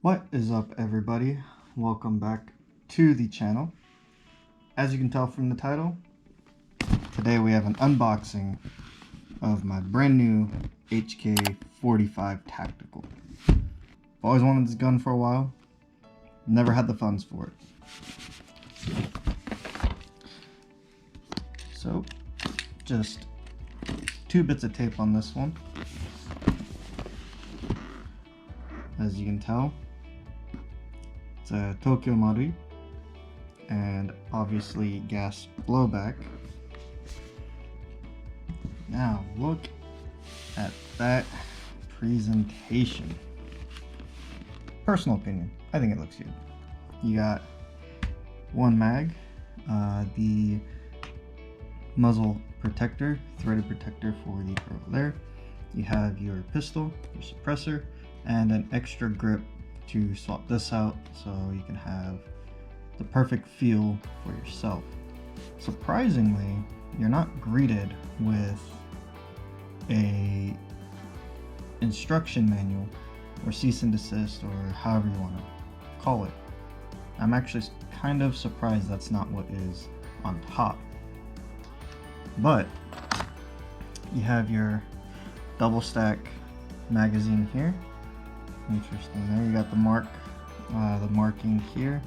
What is up, everybody? Welcome back to the channel. As you can tell from the title, today we have an unboxing of my brand new HK45 Tactical. I've always wanted this gun for a while, never had the funds for it. So, just 2 bits of tape on this one. As you can tell, it's a Tokyo Marui, and obviously gas blowback. Now look at that presentation. Personal opinion, I think it looks good. You got one mag, the muzzle protector, threaded protector for the barrel there. You have your pistol, your suppressor, and an extra grip to swap this out so you can have the perfect feel for yourself. Surprisingly, you're not greeted with a instruction manual or cease and desist, or however you want to call it. I'm actually kind of surprised that's not what is on top. But you have your double stack magazine here. Interesting there. You got the marking here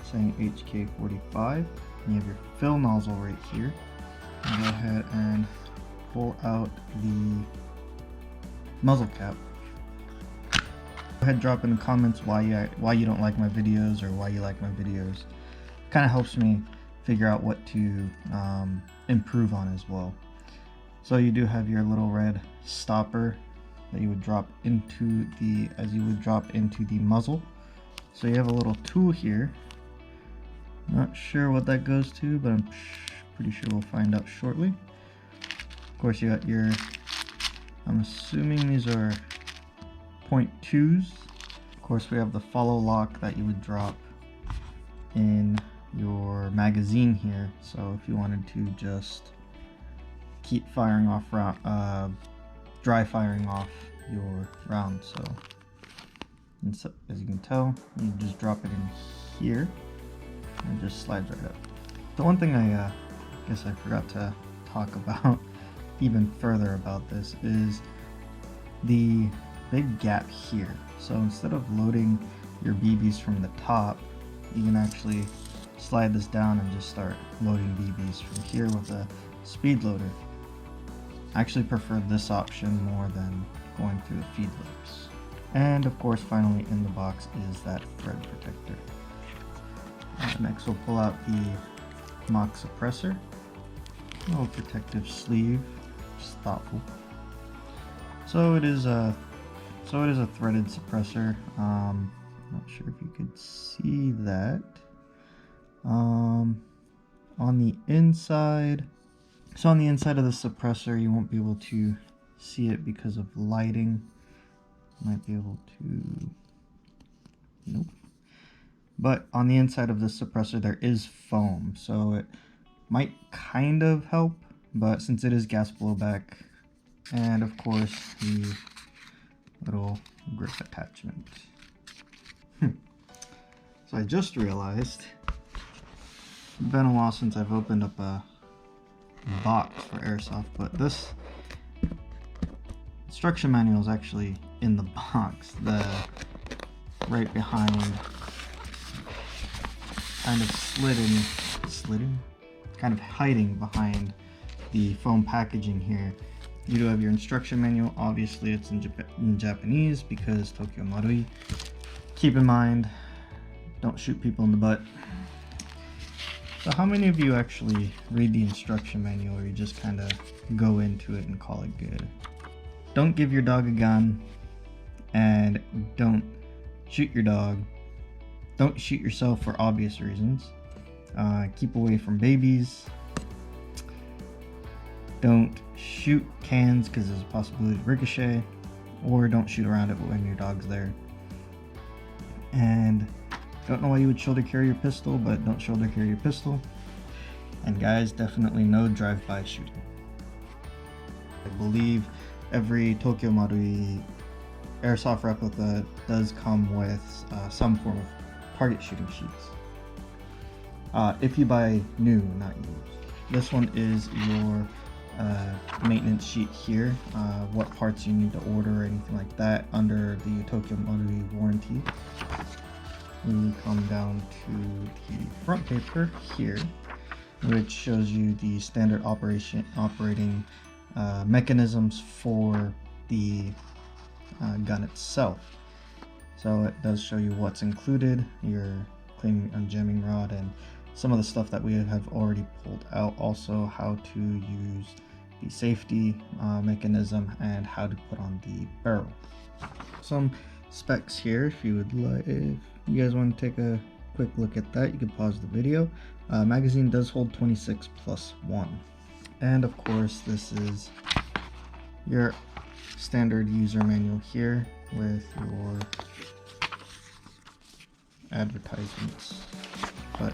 saying HK45. You have your fill nozzle right here. And go ahead and pull out the muzzle cap. Go ahead and drop in the comments why you don't like my videos, or why you like my videos. Kind of helps me figure out what to improve on as well. So you do have your little red stopper that you would drop into the muzzle. So you have a little tool here. Not sure what that goes to, but I'm pretty sure we'll find out shortly. Of course, you got your, I'm assuming these are 0.2s. Of course, we have the follow lock that you would drop in your magazine here. So if you wanted to just keep firing off dry firing off your round. So as you can tell, you just drop it in here and it just slides right up. The one thing I guess I forgot to talk about even further about this is the big gap here. So instead of loading your BBs from the top, you can actually slide this down and just start loading BBs from here with a speed loader. I actually prefer this option more than going through the feed loops. And of course, finally in the box is that thread protector. Next we'll pull out the mock suppressor. A little protective sleeve, just thoughtful. So it is a threaded suppressor. Not sure if you could see that. On the inside. So on the inside of the suppressor, you won't be able to see it because of lighting. Might be able to, nope. But on the inside of the suppressor, there is foam, so it might kind of help, but since it is gas blowback, and of course the little grip attachment. So I just realized, it's been a while since I've opened up a box for airsoft, but this instruction manual is actually in the box, right behind, kind of hiding behind the foam packaging here. You do have your instruction manual. Obviously it's in Japanese because Tokyo Marui. Keep in mind, don't shoot people in the butt. So how many of you actually read the instruction manual, or you just kind of go into it and call it good? Don't give your dog a gun, and don't shoot your dog. Don't shoot yourself for obvious reasons. Keep away from babies. Don't shoot cans because there's a possibility to ricochet, or don't shoot around it when your dog's there. And don't know why you would shoulder carry your pistol, but don't shoulder carry your pistol. And guys, definitely no drive-by shooting. I believe every Tokyo Marui airsoft replica does come with some form of target shooting sheets. If you buy new, not used. This one is your maintenance sheet here, what parts you need to order or anything like that under the Tokyo Marui warranty. We come down to the front paper here, which shows you the standard operating mechanisms for the gun itself. So it does show you what's included, your cleaning and jamming rod, and some of the stuff that we have already pulled out. Also how to use the safety mechanism and how to put on the barrel. Some specs here, if you would like, if you guys want to take a quick look at that, you can pause the video. Magazine does hold 26+1, and of course this is your standard user manual here with your advertisements. But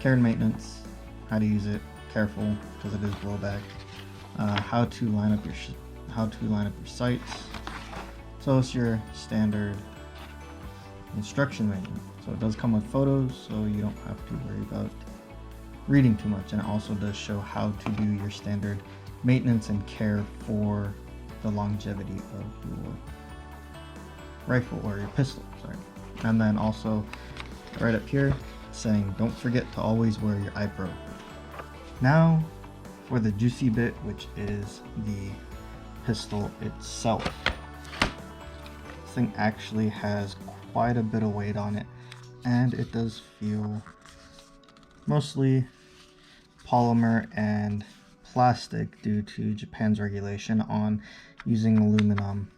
care and maintenance, how to use it, careful because it is blowback. How to line up your sights. So it's your standard instruction manual. So it does come with photos, so you don't have to worry about reading too much. And it also does show how to do your standard maintenance and care for the longevity of your rifle or your pistol, sorry. And then also right up here saying don't forget to always wear your eye probe. Now for the juicy bit, which is the pistol itself. This thing actually has quite a bit of weight on it, and it does feel mostly polymer and plastic due to Japan's regulation on using aluminum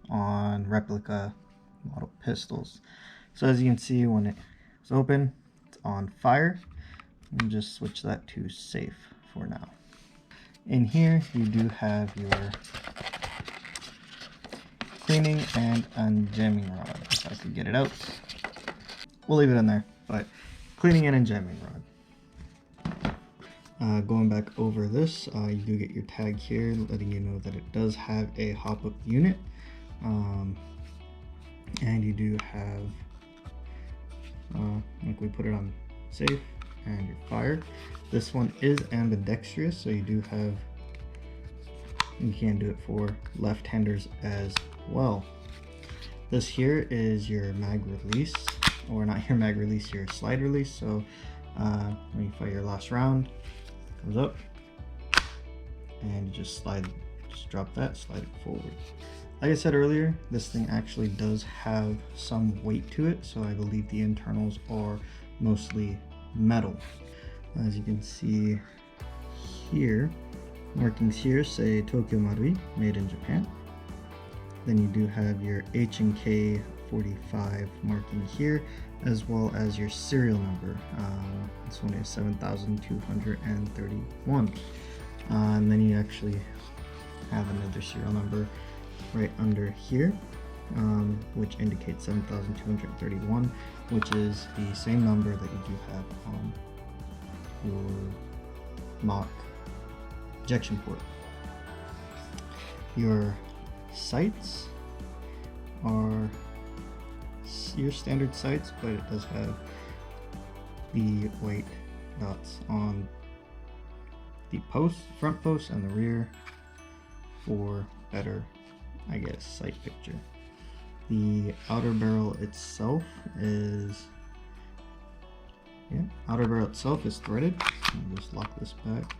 on replica model pistols. So as you can see, when it's open, it's on fire. And just switch that to safe for now. In here you do have your cleaning and unjamming rod. If I could get it out, we'll leave it in there, but cleaning and unjamming rod. Going back over this, you do get your tag here letting you know that it does have a hop-up unit, and you do have like we put it on safe and your fire. This one is ambidextrous, so you can do it for left-handers as well. This here is your mag release, or not your mag release, your slide release. So when you fire your last round, it goes up and you just drop that, slide it forward. Like I said earlier, this thing actually does have some weight to it, so I believe the internals are mostly metal. As you can see here, markings here say Tokyo Marui, made in Japan. Then you do have your H&K45 marking here, as well as your serial number. This one is 7231. And then you actually have another serial number right under here, which indicates 7231, which is the same number that you do have on your mock ejection port. Your sights are your standard sights, but it does have the white dots on the front post and the rear for better, I guess, sight picture. The outer barrel itself is threaded. I'll just lock this back.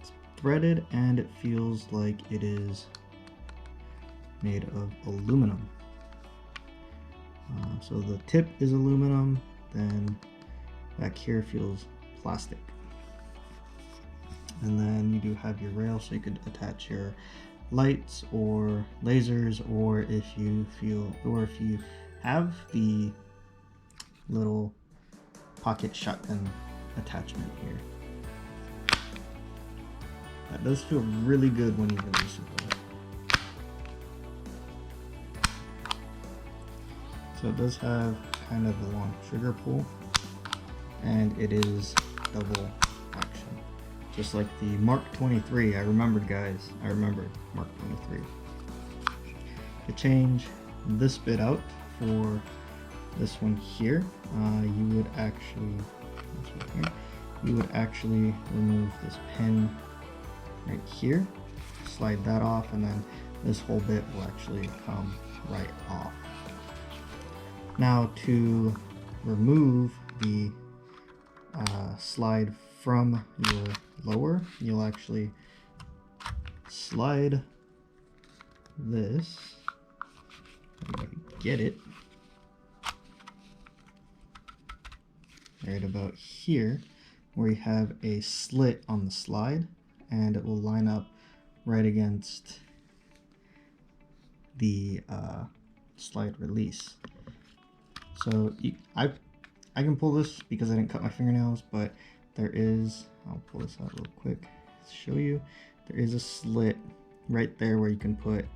It's threaded and it feels like it is made of aluminum. So the tip is aluminum, then back here feels plastic. And then you do have your rail, so you could attach your lights or lasers, or if you have the little pocket shotgun attachment here. That does feel really good when you release it though. So it does have kind of a long trigger pull, and it is double action. Just like the Mark 23, I remembered guys, I remembered Mark 23. to change this bit out for this one here, you would actually, remove this pin right here, slide that off, and then this whole bit will actually come right off. Now to remove the slide from your lower, you'll actually slide this, get it, right about here where you have a slit on the slide, and it will line up right against the slide release. So I can pull this because I didn't cut my fingernails, but there is, I'll pull this out real quick to show you, there is a slit right there where you can put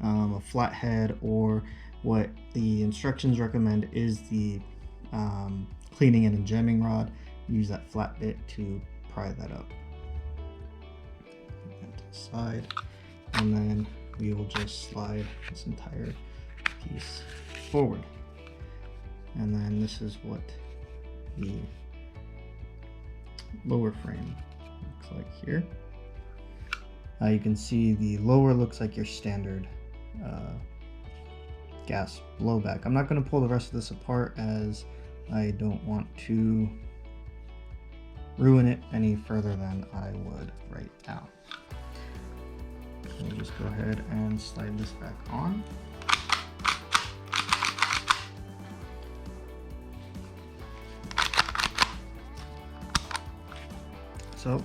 a flathead, or what the instructions recommend is the cleaning and jamming rod. Use that flat bit to pry that up. Put that to the side, and then we will just slide this entire piece forward. And then this is what the lower frame looks like here. You can see the lower looks like your standard gas blowback. I'm not going to pull the rest of this apart as I don't want to ruin it any further than I would right now. So we'll just go ahead and slide this back on. So,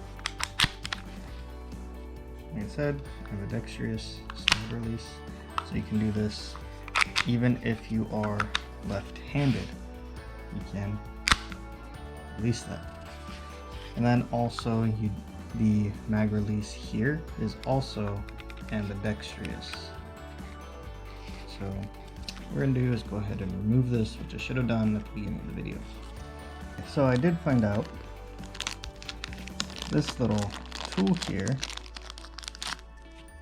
like I said, I have a dexterous slide release, so you can do this even if you are left-handed. You can release that. And then also the mag release here is also ambidextrous. So what we're gonna do is go ahead and remove this, which I should have done at the beginning of the video. So I did find out this little tool here,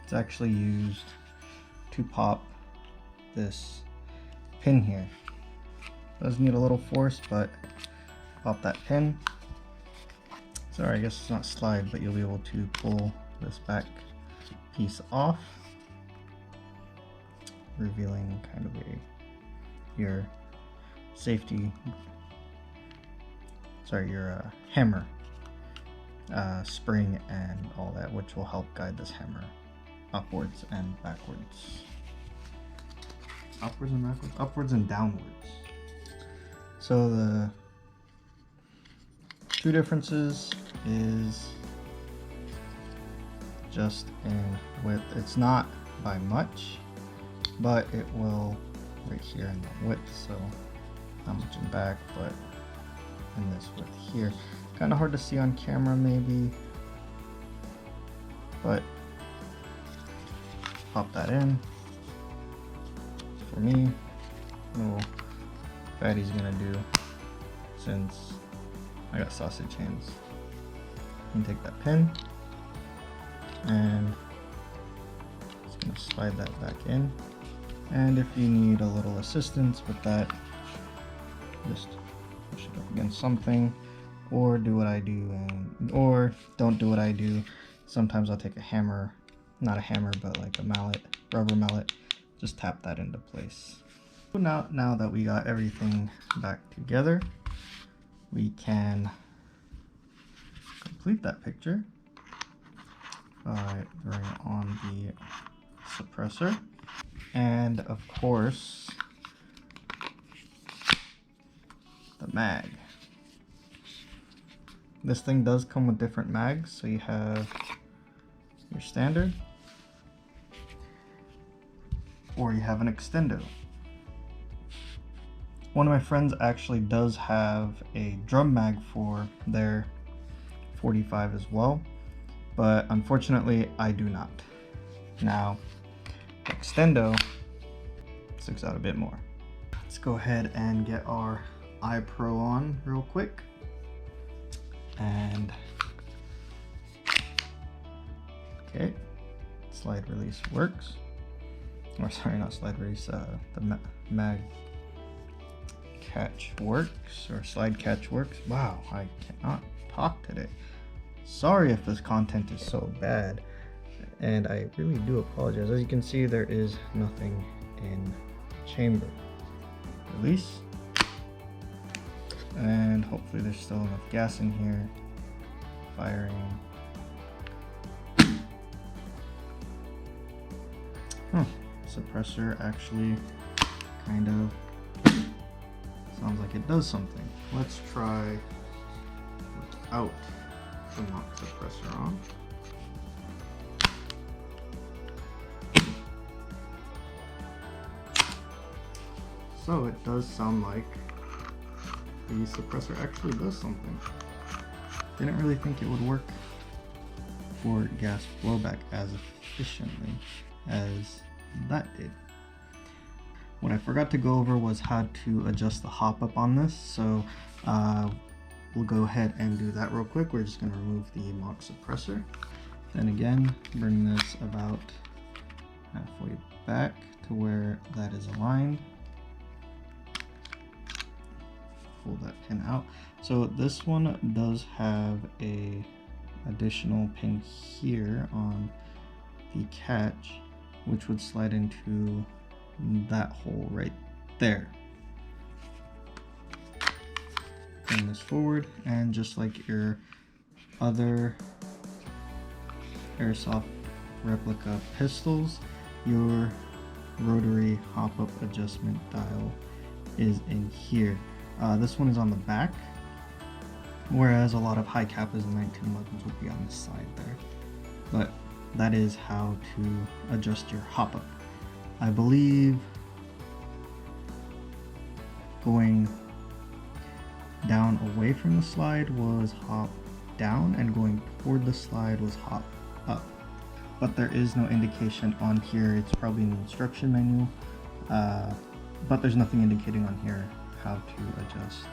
it's actually used to pop this pin here. Does need a little force, but pop that pin. Sorry, I guess it's not slide, but you'll be able to pull this back piece off, revealing kind of your safety, your hammer spring and all that, which will help guide this hammer upwards and backwards. Upwards and backwards? Upwards and downwards. So the two differences is just in width. It's not by much, but it will right here in the width, so not much in back, but in this width here. Kind of hard to see on camera maybe, but pop that in. For me, little fatty's gonna do, since I got sausage hands. You can take that pin and just gonna slide that back in. And if you need a little assistance with that, just push it up against something, or do what I do, or don't do what I do. Sometimes I'll take a hammer, not a hammer, but like a mallet, rubber mallet, just tap that into place. So now that we got everything back together, we can complete that picture by throwing on the suppressor, and of course the mag. This thing does come with different mags, so you have your standard, or you have an extendo. One of my friends actually does have a drum mag for their 45 as well, but unfortunately I do not. Now, extendo sticks out a bit more. Let's go ahead and get our iPro on real quick. And okay, slide release works. or sorry, not slide release, the mag catch works, or slide catch works. Wow, I cannot talk today. Sorry if this content is so bad, and I really do apologize. As you can see, there is nothing in the chamber. Release, and hopefully there's still enough gas in here. Firing. Suppressor actually kind of sounds like it does something. Let's try without the mock suppressor on. So it does sound like the suppressor actually does something. Didn't really think it would work for gas blowback as efficiently as that did. What I forgot to go over was how to adjust the hop up on this, so we'll go ahead and do that real quick. We're just going to remove the mock suppressor, then again bring this about halfway back to where that is aligned. Pull that pin out. So this one does have a additional pin here on the catch, which would slide into that hole right there. Bring this forward, and just like your other airsoft replica pistols, your rotary hop-up adjustment dial is in here. This one is on the back, whereas a lot of high Kappas and 1911s would be on the side there. But that is how to adjust your hop-up. I believe going down away from the slide was hop down, and going toward the slide was hop up. But there is no indication on here. It's probably in the instruction manual, but there's nothing indicating on here how to adjust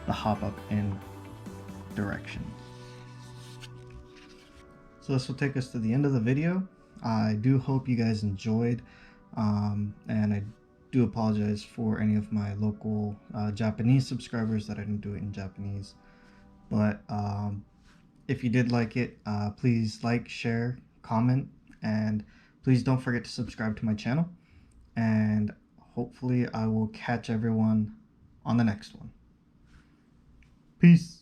the hop up in direction. So this will take us to the end of the video. I do hope you guys enjoyed, and I do apologize for any of my local Japanese subscribers that I didn't do it in Japanese. But if you did like it, please like, share, comment, and please don't forget to subscribe to my channel. And hopefully I will catch everyone on the next one. Peace.